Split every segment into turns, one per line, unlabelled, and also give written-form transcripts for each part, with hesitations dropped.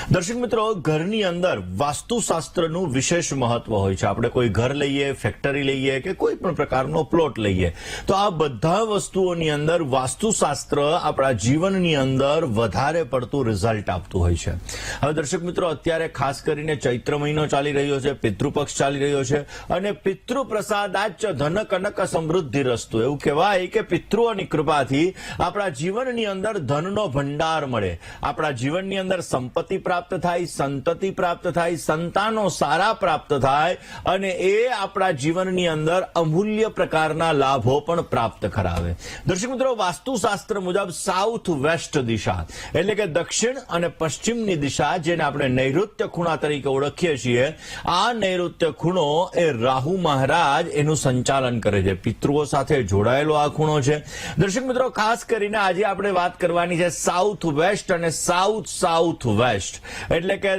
દર્શક મિત્રો, ઘરની અંદર વાસ્તુશાસ્ત્રનું વિશેષ મહત્વ હોય છે. આપણે કોઈ ઘર લઈએ, ફેક્ટરી લઈએ કે કોઈ પણ પ્રકારનો પ્લોટ લઈએ તો આ બધા વસ્તુઓની અંદર વાસ્તુશાસ્ત્ર આપણા જીવનની અંદર વધારે પડતું રિઝલ્ટ આપતું હોય છે. હવે દર્શક મિત્રો, અત્યારે ખાસ કરીને ચૈત્ર મહિનો ચાલી રહ્યો છે, પિતૃપક્ષ ચાલી રહ્યો છે અને પિતૃ પ્રસાદાચ ધન કનક સમૃદ્ધિ રસ્તુ, એવું કહેવાય કે પિતૃઓની કૃપાથી આપણા જીવનની અંદર ધનનો ભંડાર મળે, આપણા જીવનની અંદર સંપત્તિ પ્રાપ્ત થાય, સંતતિ પ્રાપ્ત થાય, સંતાનો સારા પ્રાપ્ત થાય અને એ આપણા જીવનની અંદર અમૂલ્ય પ્રકારના લાભો પણ પ્રાપ્ત કરાવે. દર્શક મિત્રો, વાસ્તુશાસ્ત્ર મુજબ સાઉથ વેસ્ટ દિશા એટલે કે દક્ષિણ અને પશ્ચિમની દિશા, જેને આપણે નૈઋત્ય ખૂણા તરીકે ઓળખીએ છીએ, આ નૈઋત્ય ખૂણો એ રાહુ મહારાજ એનું સંચાલન કરે છે. પિતૃઓ સાથે જોડાયેલો આ ખૂણો છે. દર્શક મિત્રો, ખાસ કરીને આજે આપણે વાત કરવાની છે સાઉથ વેસ્ટ અને સાઉથ વેસ્ટ એટલે કે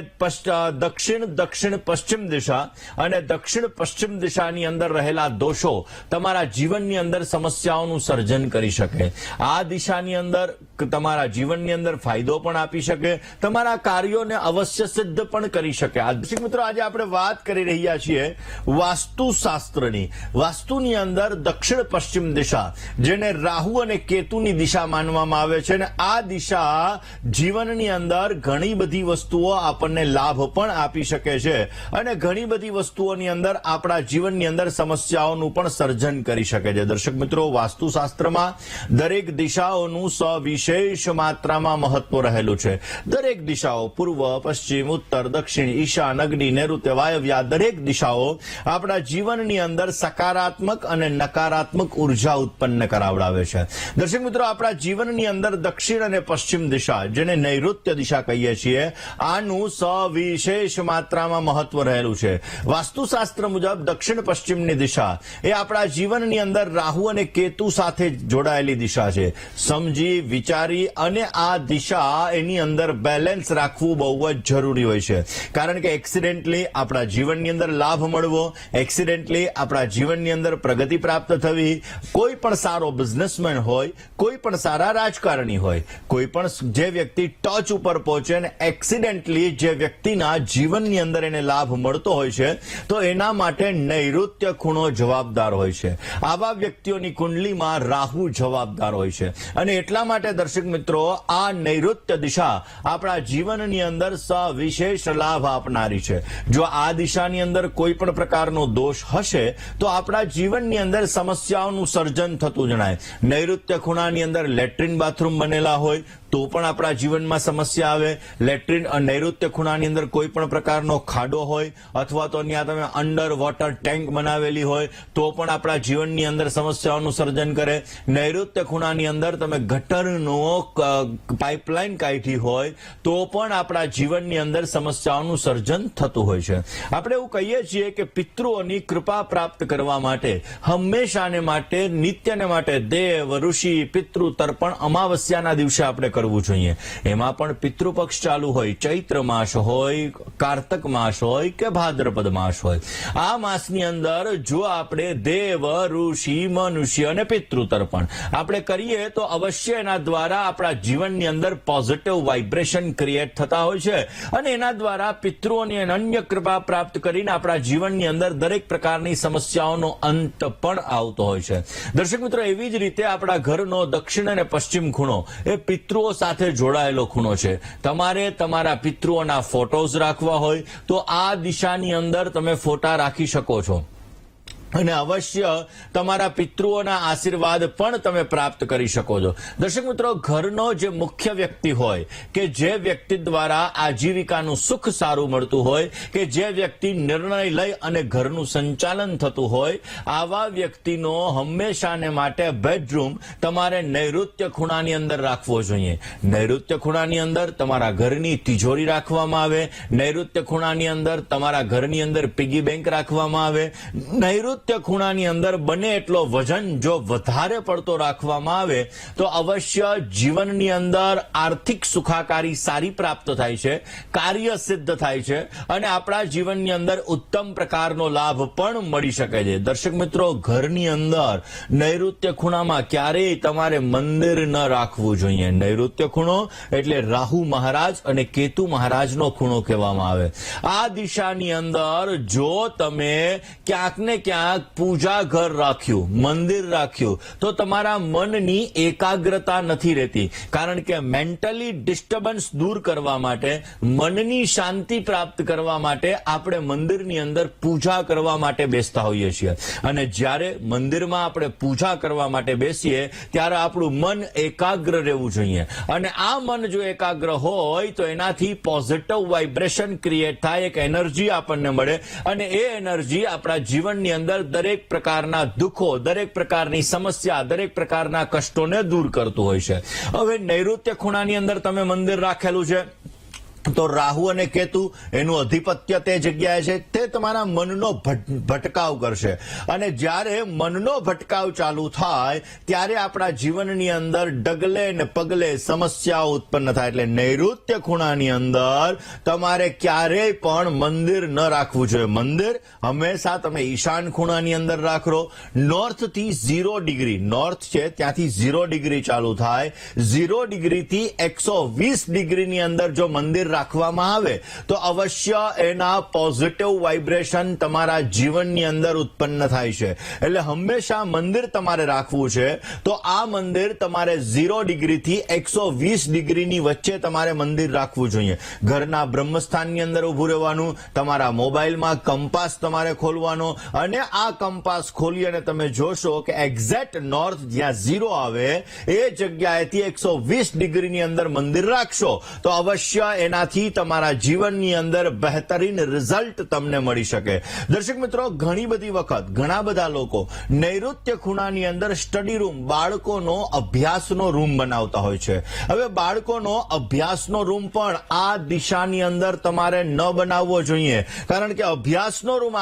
દક્ષિણ દક્ષિણ પશ્ચિમ દિશા અને દક્ષિણ પશ્ચિમ દિશાની અંદર રહેલા દોષો તમારા જીવનની અંદર સમસ્યાઓનું સર્જન કરી શકે. આ દિશાની અંદર તમારા જીવનની અંદર ફાયદો પણ આપી શકે, તમારા કાર્યોને અવશ્ય સિદ્ધ પણ કરી શકે. દર્શક મિત્રો, આજે આપણે વાત કરી રહ્યા છીએ વાસ્તુશાસ્ત્રની. વાસ્તુની અંદર દક્ષિણ પશ્ચિમ દિશા, જેને રાહુ અને કેતુની દિશા માનવામાં આવે છે, અને આ દિશા જીવનની અંદર ઘણી બધી વસ્તુઓ આપણને લાભ પણ આપી શકે છે અને ઘણી બધી વસ્તુઓની અંદર આપણા જીવનની અંદર સમસ્યાઓનું પણ સર્જન કરી શકે છે. દર્શક મિત્રો, વાસ્તુશાસ્ત્રમાં દરેક દિશાઓનું સવિશેષ માત્રામાં મહત્વ રહેલું છે. દરેક દિશાઓ, પૂર્વ, પશ્ચિમ, ઉત્તર, દક્ષિણ, ઈશાન, અગ્નિ, નૈઋત્ય, વાયવ્ય, દરેક દિશાઓ આપણા જીવનની અંદર સકારાત્મક અને નકારાત્મક ઉર્જા ઉત્પન્ન કરાવડાવે છે. દર્શક મિત્રો, આપણા જીવનની અંદર દક્ષિણ અને પશ્ચિમ દિશા, જેને નૈઋત્ય દિશા કહીએ છીએ, આનું સવિશેષ માત્રામાં મહત્વ રહેલું છે. વાસ્તુશાસ્ત્ર મુજબ દક્ષિણ પશ્ચિમની દિશા એ આપણા જીવનની અંદર રાહુ અને કેતુ સાથે જોડાયેલી દિશા છે. સમજી વિચારી અને આ દિશા એની અંદર બેલેન્સ રાખવું બહુ જ જરૂરી હોય છે. કારણ કે એક્સિડેન્ટલી આપણા જીવનની અંદર લાભ મળવો, એક્સિડેન્ટલી આપણા જીવનની અંદર પ્રગતિ પ્રાપ્ત થવી, કોઈ પણ સારો બિઝનેસમેન હોય, કોઈ પણ સારા રાજકારણી હોય, કોઈ પણ જે વ્યક્તિ ટોચ ઉપર પહોંચે અને એક્સિડેન્ટલી જે વ્યક્તિના જીવનની અંદર એને લાભ મળતો હોય છે, તો એના માટે નૈઋત્ય ખૂણો જવાબદાર હોય છે. આવા વ્યક્તિઓની કુંડલીમાં રાહુ જવાબદાર હોય છે અને એટલા માટે દર્શક મિત્રો, આ નૈઋત્ય દિશા આપણા જીવનની અંદર સવિશેષ લાભ આપનારી છે. જો આ દિશાની અંદર કોઈ પણ પ્રકારનો દોષ હશે તો આપણા જીવનની અંદર સમસ્યાઓનું સર્જન થતું જણાય. નૈઋત્ય ખૂણાની અંદર લેટ્રિન બાથરૂમ બનેલા હોય તો પણ આપણા જીવનમાં સમસ્યા આવે. લેટ્રિન નૈઋત્ય ખૂણાની અંદર કોઈ પણ પ્રકારનો ખાડો હોય અથવા તો ત્યાં તમે અંડર વોટર ટેન્ક બનાવેલી હોય તો પણ આપણા જીવનની અંદર સમસ્યાઓનું સર્જન કરે. નૈઋત્ય ખૂણાની અંદર તમે ગટરનો પાઇપલાઇન કાઢી હોય તો પણ આપણા જીવનની અંદર સમસ્યાઓનું સર્જન થતું હોય છે. આપણે એવું કહીએ છીએ કે પિતૃઓની કૃપા પ્રાપ્ત કરવા માટે હંમેશાને માટે, નિત્યને માટે દેવ, ઋષિ, પિતૃ તર્પણ અમાવસ્યાના દિવસે આપણે કરવું જોઈએ. એમાં પણ પિતૃપક્ષ ચાલુ હોય, ચૈત્ર માસ હોય, કાર્તક માસ હોય કે ભાદ્રપદ માસ હોય, આ માસની અંદર જો આપણે દેવ, ઋષિ, મનુષ્ય અને પિતૃ તર્પણ આપણે કરીએ તો અવશ્ય એના દ્વારા આપણા જીવનની અંદર પોઝિટિવ વાઇબ્રેશન ક્રિએટ થતા હોય છે અને એના દ્વારા પિતૃઓની અનન્ય કૃપા પ્રાપ્ત કરીને આપણા જીવનની અંદર દરેક પ્રકારની સમસ્યાઓનો અંત પણ આવતો હોય છે. દર્શક મિત્રો, એવી જ રીતે આપણા ઘરનો દક્ષિણ અને પશ્ચિમ ખૂણો એ પિતૃઓ સાથે જોડાયેલો ખૂણો છે. તમારે તમારા પિતૃઓના ફોટોઝ રાખવા હોય તો આ દિશાની અંદર તમે ફોટા રાખી શકો છો અને અવશ્ય તમારા પિતૃઓના આશીર્વાદ પણ તમે પ્રાપ્ત કરી શકો છો. દર્શક મિત્રો, ઘરનો જે મુખ્ય વ્યક્તિ હોય કે જે વ્યક્તિ દ્વારા આજીવિકાનું સુખ સારું મળતું હોય કે જે વ્યક્તિ નિર્ણય લઈ અને ઘરનું સંચાલન થતું હોય, આવા વ્યક્તિનો હંમેશાને માટે બેડરૂમ તમારે નૈઋત્ય ખૂણાની અંદર રાખવો જોઈએ. નૈઋત્ય ખૂણાની અંદર તમારા ઘરની તિજોરી રાખવામાં આવે, નૈઋત્ય ખૂણાની અંદર તમારા ઘરની અંદર પિગી બેંક રાખવામાં આવે. નૈઋત્ય નૈઋત્ય ખૂણાની અંદર બને એટલો વજન જો વધારે પડતો રાખવામાં આવે તો અવશ્ય જીવનની અંદર આર્થિક સુખાકારી સારી પ્રાપ્ત થાય છે, કાર્ય સિદ્ધ થાય છે અને આપણા જીવનની અંદર ઉત્તમ પ્રકારનો લાભ પણ મળી શકે છે. દર્શક મિત્રો, ઘરની અંદર નૈઋત્ય ખૂણામાં ક્યારેય તમારે મંદિર ન રાખવું જોઈએ. નૈઋત્ય ખૂણો એટલે રાહુ મહારાજ અને કેતુ મહારાજનો ખૂણો કહેવામાં આવે. આ દિશાની અંદર જો તમે ક્યાંક ને ક્યાંક પૂજા ઘર રાખ્યું, મંદિર રાખ્યું, તો તમારા મનની એકાગ્રતા નથી રહેતી. કારણ કે મેન્ટલી ડિસ્ટર્બન્સ દૂર કરવા માટે, મનની શાંતિ પ્રાપ્ત કરવા માટે આપણે મંદિરની અંદર પૂજા કરવા માટે બેસતા હોઈએ છીએ. અને જ્યારે મંદિરમાં આપણે પૂજા કરવા માટે બેસીએ ત્યારે આપણું મન એકાગ્ર રહેવું જોઈએ. અને આ મન જો એકાગ્ર હોય તો એનાથી પોઝિટિવ વાઇબ્રેશન ક્રિએટ થાય, એક એનર્જી આપણને મળે અને એ એનર્જી આપણા જીવનની અંદર દરેક પ્રકારના દુઃખો, દરેક પ્રકારની સમસ્યા, દરેક પ્રકારના કષ્ટોને દૂર કરતું હોય છે. હવે નૈઋત્ય ખૂણાની અંદર તમે મંદિર રાખેલું છે તો રાહુ અને કેતુ એનું અધિપત્ય તે જગ્યાએ છે, તે તમારા મનનો ભટકાવ કરશે. અને જ્યારે મનનો ભટકાવ ચાલુ થાય ત્યારે આપણા જીવનની અંદર ડગલે ને પગલે સમસ્યાઓ ઉત્પન્ન થાય. એટલે નૈઋત્ય ખૂણાની અંદર તમારે ક્યારેય પણ મંદિર ન રાખવું જોઈએ. મંદિર હંમેશા તમે ઈશાન ખૂણાની અંદર રાખો. નોર્થ થી 0 ડિગ્રી, નોર્થ છે ત્યાંથી 0 ડિગ્રી ચાલુ થાય, 0 ડિગ્રીથી 120 ડિગ્રીની અંદર જો મંદિર રાખવામાં આવે તો અવશ્ય એના પોઝિટિવ વાઇબ્રેશન તમારા જીવનની અંદર ઉત્પન્ન થાય છે. એટલે હંમેશા મંદિર તમારે રાખવું છે તો આ મંદિર તમારે 0 ડિગ્રીથી 120 ડિગ્રીની વચ્ચે તમારે મંદિર રાખવું જોઈએ. ઘરના બ્રહ્મસ્થાનની અંદર ઉભું રહેવાનું, તમારા મોબાઈલમાં કંપાસ તમારે ખોલવાનો અને આ કંપાસ ખોલી અને તમે જોશો કે એક્ઝેક્ટ નોર્થ જ્યાં 0 આવે એ જગ્યાએથી 120 ડિગ્રીની અંદર મંદિર રાખશો તો અવશ્ય એના તમારા જીવનની અંદર બહેતરીન રિઝલ્ટ તમને મળી શકે. દર્શક મિત્રો, ઘણી બધી વખત ઘણા બધા લોકો નૈઋત્ય ખૂણાની અંદર સ્ટડી રૂમ, બાળકોનો અભ્યાસનો રૂમ બનાવતા હોય છે. હવે બાળકોનો અભ્યાસનો રૂમ પણ આ દિશાની અંદર તમારે ન બનાવવો જોઈએ. કારણ કે અભ્યાસનો રૂમ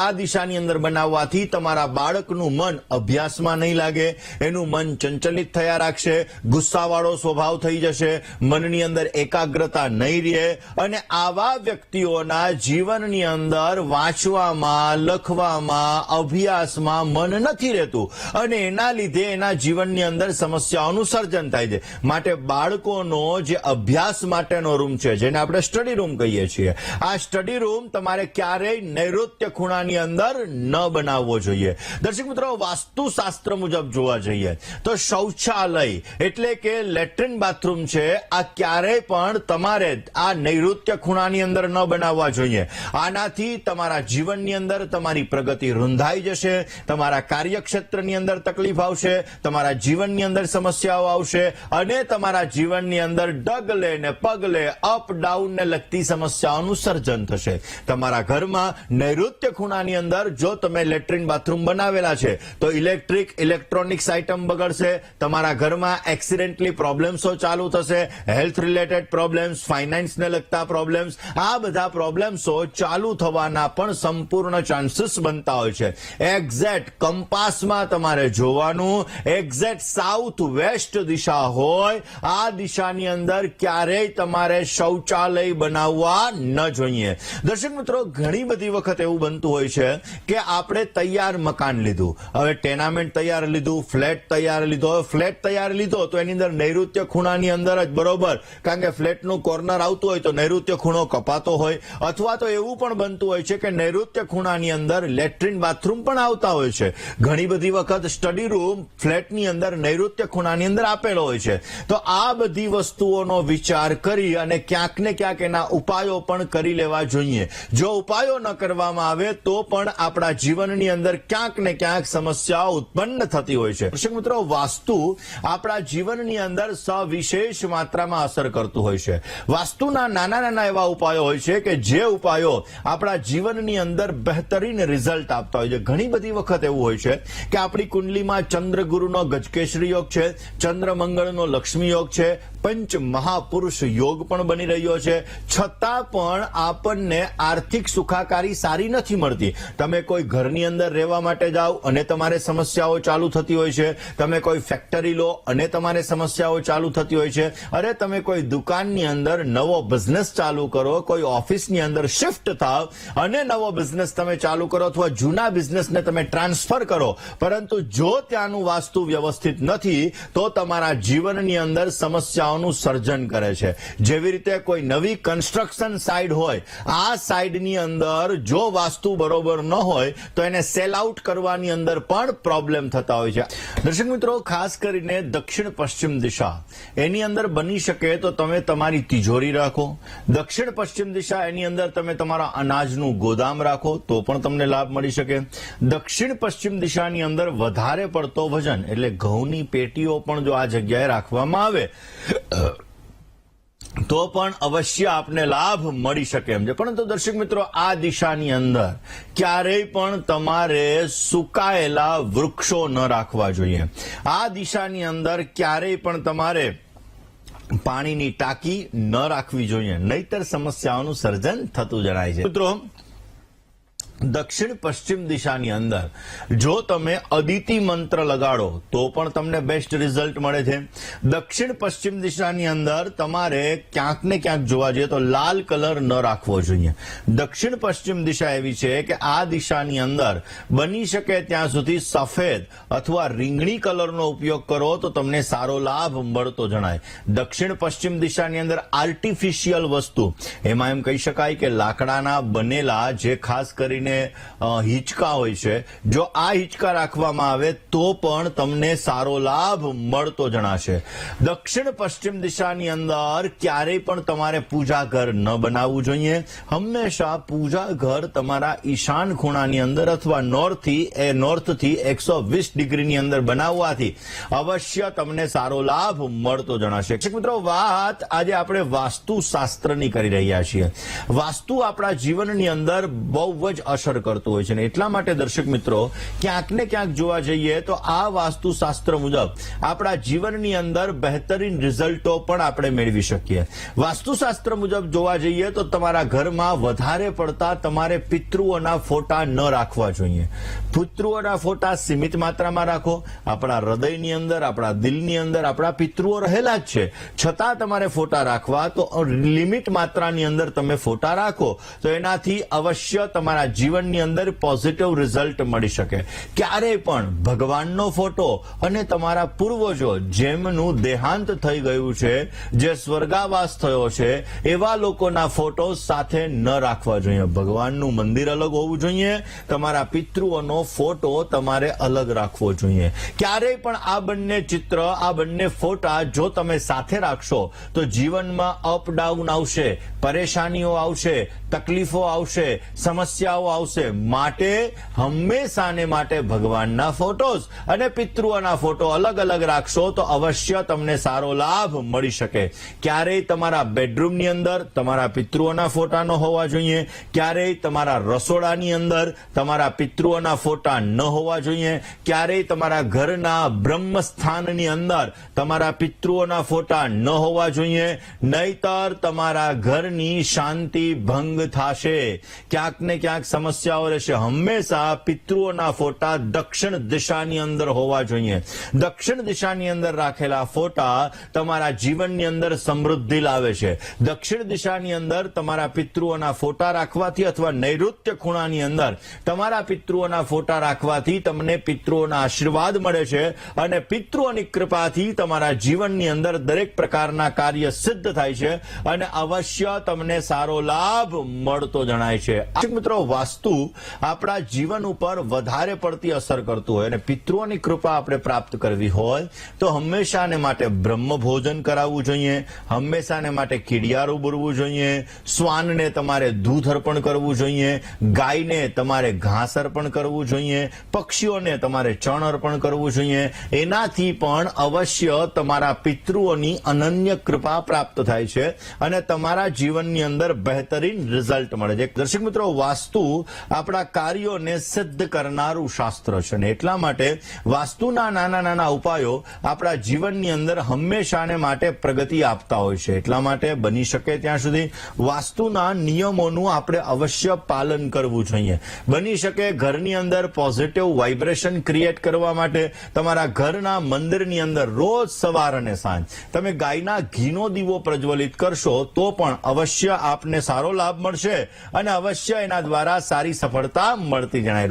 આ દિશાની અંદર બનાવવાથી તમારા બાળકનું મન અભ્યાસમાં નહીં લાગે, એનું મન ચંચલિત થયા રાખશે, ગુસ્સાવાળો સ્વભાવ થઈ જશે, મનની અંદર એકાગ્રતા નહીં રહે અને આવા વ્યક્તિઓના જીવનની અંદર વાંચવામાં, લખવામાં, અભ્યાસમાં મન નથી રહેતું અને એના લીધે એના જીવનની અંદર સમસ્યાઓનું સર્જન થાય છે. માટે બાળકોનો જે અભ્યાસ માટેનો રૂમ છે, જેને આપણે સ્ટડી રૂમ કહીએ છીએ, આ સ્ટડી રૂમ તમારે ક્યારેય નૈઋત્ય ખૂણાની અંદર ન બનાવવો જોઈએ. દર્શક મિત્રો, વાસ્તુશાસ્ત્ર મુજબ જોવા જઈએ તો શૌચાલય એટલે કે લેટ્રિન બાથરૂમ છે, આ ક્યારેય પણ તમારે આ નૈઋત્ય ખૂણાની અંદર ન બનાવવા જોઈએ. આનાથી તમારા જીવનની અંદર તમારી પ્રગતિ રૂંધાઈ જશે, તમારા કાર્યક્ષેત્રની અંદર તકલીફ આવશે, તમારા જીવનની અંદર સમસ્યાઓ આવશે અને તમારા જીવનની અંદર ડગલે ને પગલે અપ ડાઉન ને લગતી સમસ્યાઓનું સર્જન થશે. તમારા ઘરમાં નૈઋત્ય ખૂણાની અંદર જો તમે લેટ્રિન બાથરૂમ બનાવેલા છે તો ઇલેક્ટ્રિક, ઇલેક્ટ્રોનિક્સ આઇટમ બગડશે, તમારા ઘરમાં એક્સિડેન્ટલી પ્રોબ્લેમ્સો ચાલુ થશે, હેલ્થ રિલેટેડ પ્રોબ્લેમ્સ, ફાઇનાન્સને લગતા પ્રોબ્લેમ્સ, આ બધા પ્રોબ્લેમ્સો ચાલુ થવાના પણ સંપૂર્ણ ચાન્સીસ બનતા હોય છે. એક્ઝેક્ટ કંપાસમાં તમારે જોવાનું, એક્ઝેક્ટ સાઉથ વેસ્ટ દિશા હોય, આ દિશાની અંદર ક્યારેય તમારે શૌચાલય બનાવવા ન જોઈએ. દર્શક મિત્રો, ઘણી બધી વખત એવું બનતું હોય છે કે આપણે તૈયાર મકાન લીધું, હવે ટેનામેન્ટ તૈયાર લીધું, ફ્લેટ તૈયાર લીધો, હવે ફ્લેટ તૈયાર લીધો તો એની અંદર નૈઋત્ય ખૂણાની અંદર જ બરોબર, કારણ કે ફ્લેટનું કોર્નર આવતું હોય તો નૈઋત્ય ખૂણો કપાતો હોય, અથવા તો એવું પણ બનતું હોય છે કે નૈઋત્ય ખૂણાની અંદર લેટ્રિન બાથરૂમ પણ આવતા હોય છે. ઘણી બધી વખત સ્ટડી રૂમ ફ્લેટની અંદર નૈઋત્ય ખૂણાની અંદર આપેલો હોય છે. તો આ બધી વસ્તુઓનો વિચાર કરી અને ક્યાંક ને ક્યાંક એના ઉપાયો પણ કરી લેવા જોઈએ. જો ઉપાયો ન કરવામાં આવે તો પણ આપણા જીવનની અંદર ક્યાંક ને ક્યાંક સમસ્યાઓ ઉત્પન્ન થતી હોય છે. દર્શક મિત્રો, વાસ્તુ આપણા જીવનની અંદર સવિશેષ માત્રામાં અસર કરતું હોય છે. વાસ્તુના નાના નાના એવા ઉપાયો હોય છે કે જે ઉપાયો આપણા જીવનની અંદર બહેતરીન રિઝલ્ટ આપતા હોય છે. ઘણી બધી વખત એવું હોય છે કે આપણી કુંડલીમાં ચંદ્ર ગુરુનો ગજકેસરી યોગ છે, ચંદ્ર મંગળનો લક્ષ્મી યોગ છે, પંચ મહાપુરુષ યોગ પણ બની રહ્યો છે, છતાં પણ આપણને આર્થિક સુખાકારી સારી નથી મળતી. તમે કોઈ ઘરની અંદર રહેવા માટે જાઓ અને તમારે સમસ્યાઓ ચાલુ થતી હોય છે, તમે કોઈ ફેક્ટરી લો અને તમારે સમસ્યાઓ ચાલુ થતી હોય છે, અરે તમે કોઈ દુકાનની અંદર નવો બિઝનેસ ચાલુ કરો, કોઈ ઓફિસની અંદર શિફ્ટ થાવ અને નવો બિઝનેસ તમે ચાલુ કરો અથવા જૂના બિઝનેસને તમે ટ્રાન્સફર કરો, પરંતુ જો ત્યાંનું વાસ્તુ વ્યવસ્થિત નથી તો તમારા જીવનની અંદર સમસ્યાઓનું સર્જન કરે છે. જેવી રીતે કોઈ નવી કન્સ્ટ્રક્શન સાઇટ હોય, આ સાઇટની અંદર જો વાસ્તુ બરોબર ન હોય તો એને સેલ આઉટ કરવાની અંદર પણ પ્રોબ્લેમ થતા હોય છે. દર્શક મિત્રો, ખાસ કરીને દક્ષિણ પશ્ચિમ દિશા એની અંદર બની શકે તો તમે તમારી તિજોરી રાખો. દક્ષિણ પશ્ચિમ દિશા એની અંદર તમે તમારા અનાજનું ગોદામ રાખો તો પણ તમને લાભ મળી શકે. દક્ષિણ પશ્ચિમ દિશાની અંદર વધારે પડતો વજન એટલે ઘઉંની પેટીઓ પણ જો આ જગ્યાએ રાખવામાં આવે તો પણ અવશ્ય આપને લાભ મળી શકે એમ છે. પરંતુ દર્શક મિત્રો, આ દિશાની અંદર ક્યારેય પણ તમારે સુકાયેલા વૃક્ષો ન રાખવા જોઈએ. આ દિશાની અંદર ક્યારેય પણ તમારે પાણીની ટાંકી ન રાખવી જોઈએ, નહીતર સમસ્યાઓનું સર્જન થતું જણાય છે. મિત્રો, દક્ષિણ પશ્ચિમ દિશાની અંદર જો તમે અદિતિ મંત્ર લગાડો તો પણ તમને બેસ્ટ રિઝલ્ટ મળે છે. દક્ષિણ પશ્ચિમ દિશાની અંદર તમારે ક્યાંક ને ક્યાંક જોવા જઈએ તો લાલ કલર ન રાખવો જોઈએ. દક્ષિણ પશ્ચિમ દિશા એવી છે કે આ દિશાની અંદર બની શકે ત્યાં સુધી સફેદ અથવા રીંગણી કલરનો ઉપયોગ કરો તો તમને સારો લાભ મળતો જણાય. દક્ષિણ પશ્ચિમ દિશાની અંદર આર્ટિફિશિયલ વસ્તુ, એમાં એમ કહી શકાય કે લાકડાના બનેલા જે ખાસ કરીને હિંચકા હોય છે, જો આ હિંચકા રાખવામાં આવે તો પણ તમને સારો લાભ મળતો જણાશે. દક્ષિણ પશ્ચિમ દિશાની અંદર ક્યારેય પણ તમારે પૂજા ઘર ન બનાવવું જોઈએ. હંમેશા પૂજા ઘર તમારા ઈશાન ખૂણાની અંદર અથવા નોર્થથી 120 ડિગ્રીની અંદર બનાવવાથી અવશ્ય તમને સારો લાભ મળતો જણાશે. મિત્રો, વાત આજે આપણે વાસ્તુશાસ્ત્રની કરી રહ્યા છીએ. વાસ્તુ આપણા જીવનની અંદર બહુ જ અસર કરતું હોય છે ને એટલા માટે દર્શક મિત્રો, ક્યાંક ને ક્યાંક જોવા જઈએ તો આ વાસ્તુશાસ્ત્ર મુજબ આપણા જીવનની અંદર બહેતરીન રિઝલ્ટો પણ આપણે મેળવી શકીએ. વાસ્તુશાસ્ત્ર મુજબ જોવા જઈએ તો તમારા ઘરમાં વધારે પડતા તમારે પિતૃઓના ફોટા ન રાખવા જોઈએ. પિતૃઓના ફોટા સીમિત માત્રામાં રાખો. આપણા હૃદયની અંદર, આપણા દિલની અંદર આપણા પિતૃઓ રહેલા જ છે, છતાં તમારે ફોટા રાખવા તો લિમિટ માત્રાની અંદર તમે ફોટા રાખો તો એનાથી અવશ્ય તમારા જીવનની અંદર પોઝિટિવ રિઝલ્ટ મળી શકે. ક્યારેય પણ ભગવાનનો ફોટો અને તમારા પૂર્વજો જેમનું દેહાંત થઈ ગયું છે, જે સ્વર્ગાવાસ થયો છે, એવા લોકોના ફોટો સાથે ન રાખવા જોઈએ. ભગવાનનું મંદિર અલગ હોવું જોઈએ, તમારા પિતૃઓનો ફોટો તમારે અલગ રાખવો જોઈએ. ક્યારેય પણ આ બંને ચિત્ર, આ બંને ફોટા જો તમે સાથે રાખશો તો જીવનમાં અપ ડાઉન આવશે, પરેશાનીઓ આવશે, તકલીફો આવશે, સમસ્યાઓ આવશે. માટે હંમેશા ને માટે ભગવાનના ફોટોસ અને પિતૃઓના ફોટો અલગ અલગ રાખશો તો અવશ્ય તમને સારો લાભ મળી શકે. ક્યારેય તમારા બેડરૂમની અંદર તમારા પિતૃઓના ફોટા ન હોવા જોઈએ. ક્યારેય તમારા રસોડાની અંદર તમારા પિતૃઓના ફોટા ન હોવા જોઈએ. ક્યારેય તમારા ઘરના બ્રહ્મસ્થાનની અંદર તમારા પિતૃઓના ફોટા ન હોવા જોઈએ, નહીતર તમારા ઘરની શાંતિ ભંગ થશે, ક્યાંક ને ક્યાંક સમસ્યાઓ રહેશે. હંમેશા પિતૃઓના ફોટા દક્ષિણ દિશાની અંદર હોવા જોઈએ. દક્ષિણ દિશાની અંદર રાખેલા ફોટા તમારા જીવનની અંદર સમૃદ્ધિ લાવે છે. દક્ષિણ દિશાની અંદર તમારા પિતૃઓના ફોટા રાખવાથી અથવા નૈઋત્ય ખૂણાની અંદર તમારા પિતૃઓના ફોટા રાખવાથી તમને પિતૃઓના આશીર્વાદ મળે છે અને પિતૃઓની કૃપાથી તમારા જીવનની અંદર દરેક પ્રકારના કાર્ય સિદ્ધ થાય છે અને અવશ્ય તમને સારો લાભ મળતો જણાય છે. મિત્રો, વાસ્તુ આપણા જીવન ઉપર વધારે પડતી અસર કરતું હોય અને પિતૃઓની કૃપા આપણે પ્રાપ્ત કરવી હોય તો હંમેશાને માટે બ્રહ્મ ભોજન કરાવવું જોઈએ. હંમેશાને માટે કીડિયારું બોરવું જોઈએ. શ્વાનને તમારે દૂધ અર્પણ કરવું જોઈએ. ગાયને તમારે ઘાસ અર્પણ કરવું જોઈએ. પક્ષીઓને તમારે ચણ અર્પણ કરવું જોઈએ. એનાથી પણ અવશ્ય તમારા પિતૃઓની અનન્ય કૃપા પ્રાપ્ત થાય છે અને તમારા જીવનની અંદર બહેતરીન રિઝલ્ટ મળે છે. દર્શક મિત્રો, વાસ્તુ આપણા કાર્યોને સિદ્ધ કરનારું શાસ્ત્ર છે અને એટલા માટે વાસ્તુના નાના નાના ઉપાયો આપણા જીવનની અંદર હંમેશાને માટે પ્રગતિ આપતા હોય છે. એટલા માટે બની શકે ત્યાં સુધી વાસ્તુના નિયમોનું આપણે અવશ્ય પાલન કરવું જોઈએ. બની શકે ઘરની અંદર પોઝિટિવ વાઇબ્રેશન ક્રિએટ કરવા માટે તમારા ઘરના મંદિરની અંદર રોજ સવાર અને સાંજ તમે ગાયના ઘીનો દીવો પ્રજ્વલિત કરશો તો પણ અવશ્ય આપને સારો લાભ મળશે અને અવશ્ય એના દ્વારા સારી સફળતા મળતી જણાય.